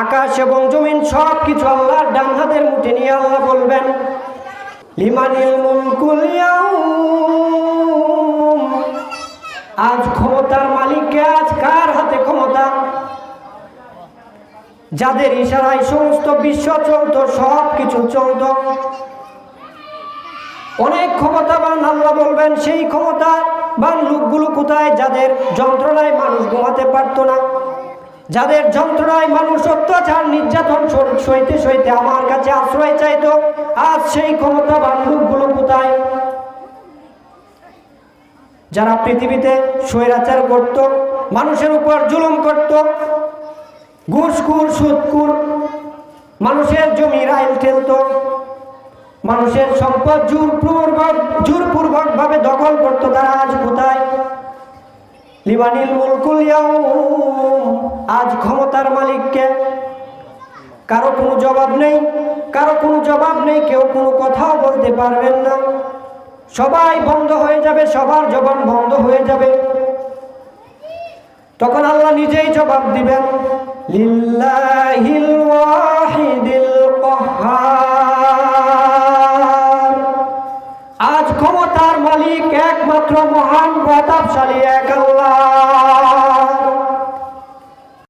আকাশ এবং জমিন সব কিছু আল্লাহর ডান হাতের মুঠে নিয়ে আল্লাহ বলবেন, লিমানিল মুলকুল ইয়াউম, আজ ক্ষমতার মালিক কে? আজ কার হাতে ক্ষমতা? যাদের ইশারায় সমস্ত বিশ্ব চলত, সব কিছু চলত। অনেক ক্ষমতাবান আল্লাহ বলবেন, সেই ক্ষমতাবান লোকগুলো কোথায়? যাদের যন্ত্রণায় মানুষ ঘুমাতে পারত না, যাদের যন্ত্রণায় মানুষ অত্যাচার নির্যাতন সইতে সইতে আমার কাছে আশ্রয় চাইত, আজ সেই ক্ষমতাবান লোকগুলো কোথায়? যারা পৃথিবীতে স্বৈরাচার করত, মানুষের উপর জুলুম করত, ঘুষখোর সুদখোর, মানুষের জমি রাইল ঠেলত, মানুষের সম্পদ জোরপূর্বক ভাবে দখল করত, তারা আজ কোথায়? লিমানিল মুলকুল ইয়াউম, আজ ক্ষমতার মালিককে? কারো কোনো জবাব নেই, কারো কোনো জবাব নেই, কেউ কোনো কথাও বলতে পারবেন না। সবাই বন্ধ হয়ে যাবে, সবার জবান বন্ধ হয়ে যাবে। তখন আল্লাহ নিজেই জবাব দিবেন, লিল্লাহিল ওয়াহিদিল কাহ্হার, আজ ক্ষমতার মালিক একমাত্র মহান প্রতাপশালী এক আল্লাহ।